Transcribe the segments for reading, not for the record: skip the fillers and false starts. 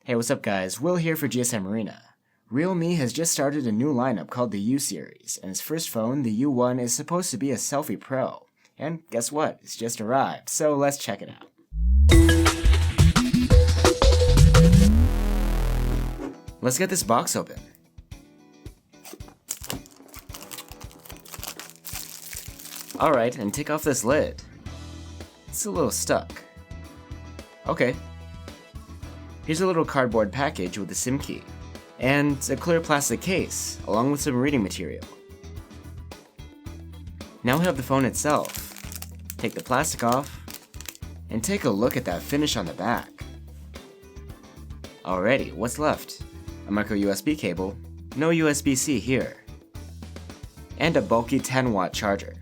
Hey, what's up guys, Will here for GSM Arena. Realme has just started a new lineup called the U series, and its first phone, the U1, is supposed to be a selfie pro. And guess what, it's just arrived, so let's check it out. Let's get this box open. Alright, and take off this lid. It's a little stuck. Okay. Here's a little cardboard package with a SIM key, and a clear plastic case, along with some reading material. Now we have the phone itself. Take the plastic off, and take a look at that finish on the back. Alrighty, what's left? A micro USB cable, no USB-C here, and a bulky 10-watt charger.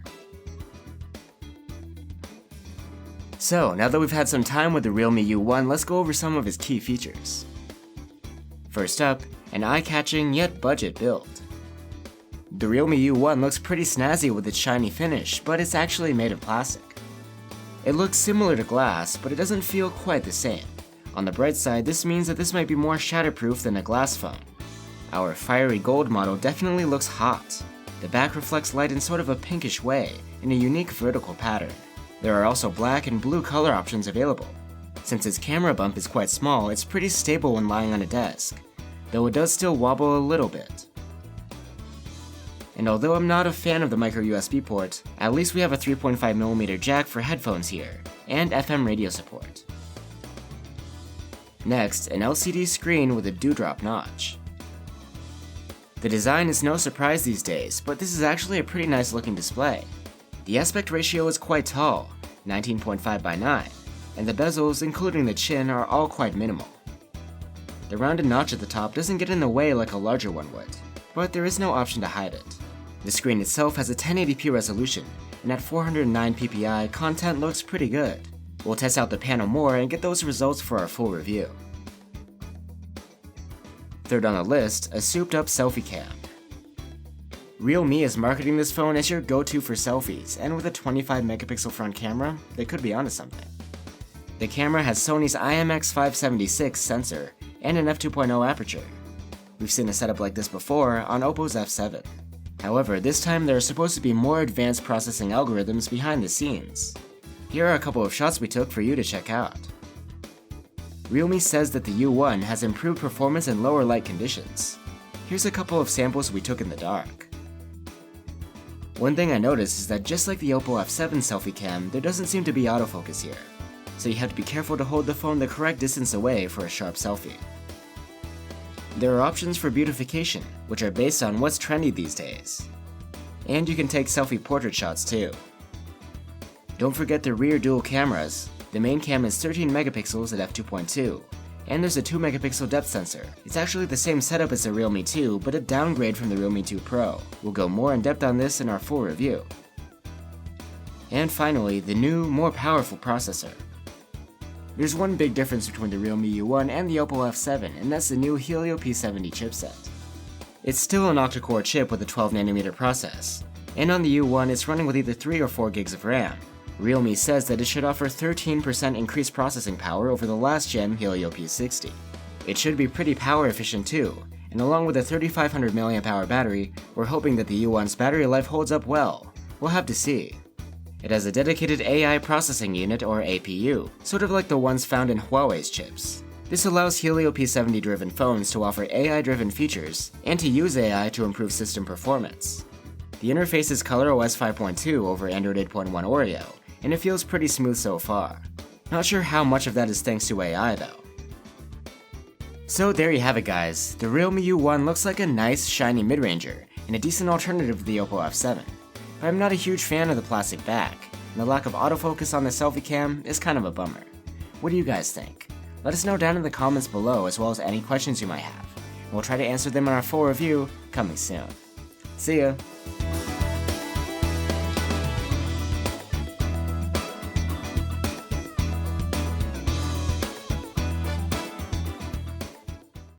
So, now that we've had some time with the Realme U1, let's go over some of its key features. First up, an eye-catching yet budget build. The Realme U1 looks pretty snazzy with its shiny finish, but it's actually made of plastic. It looks similar to glass, but it doesn't feel quite the same. On the bright side, this means that this might be more shatterproof than a glass phone. Our fiery gold model definitely looks hot. The back reflects light in sort of a pinkish way, in a unique vertical pattern. There are also black and blue color options available. Since its camera bump is quite small, it's pretty stable when lying on a desk, though it does still wobble a little bit. And although I'm not a fan of the micro USB port, at least we have a 3.5mm jack for headphones here, and FM radio support. Next, an LCD screen with a dewdrop notch. The design is no surprise these days, but this is actually a pretty nice looking display. The aspect ratio is quite tall, 19.5 by 9, and the bezels, including the chin, are all quite minimal. The rounded notch at the top doesn't get in the way like a larger one would, but there is no option to hide it. The screen itself has a 1080p resolution, and at 409 ppi, content looks pretty good. We'll test out the panel more and get those results for our full review. Third on the list, a souped-up selfie cam. Realme is marketing this phone as your go-to for selfies, and with a 25-megapixel front camera, they could be onto something. The camera has Sony's IMX576 sensor and an f2.0 aperture. We've seen a setup like this before on Oppo's F7. However, this time there are supposed to be more advanced processing algorithms behind the scenes. Here are a couple of shots we took for you to check out. Realme says that the U1 has improved performance in lower light conditions. Here's a couple of samples we took in the dark. One thing I noticed is that just like the Oppo F7 selfie cam, there doesn't seem to be autofocus here, so you have to be careful to hold the phone the correct distance away for a sharp selfie. There are options for beautification, which are based on what's trendy these days. And you can take selfie portrait shots too. Don't forget the rear dual cameras. The main cam is 13 megapixels at f2.2, and there's a 2 megapixel depth sensor. It's actually the same setup as the Realme 2, but a downgrade from the Realme 2 Pro. We'll go more in depth on this in our full review. And finally, the new, more powerful processor. There's one big difference between the Realme U1 and the Oppo F7, and that's the new Helio P70 chipset. It's still an octa-core chip with a 12nm process, and on the U1 it's running with either 3 or 4 gigs of RAM. Realme says that it should offer 13% increased processing power over the last gen Helio P60. It should be pretty power efficient too, and along with a 3500 mAh battery, we're hoping that the U1's battery life holds up well. We'll have to see. It has a dedicated AI processing unit or APU, sort of like the ones found in Huawei's chips. This allows Helio P70 driven phones to offer AI driven features and to use AI to improve system performance. The interface is ColorOS 5.2 over Android 8.1 Oreo, and it feels pretty smooth so far. Not sure how much of that is thanks to AI though. So there you have it guys, the Realme U1 looks like a nice shiny mid-ranger and a decent alternative to the Oppo F7. But I'm not a huge fan of the plastic back, and the lack of autofocus on the selfie cam is kind of a bummer. What do you guys think? Let us know down in the comments below as well as any questions you might have, and we'll try to answer them in our full review coming soon. See ya!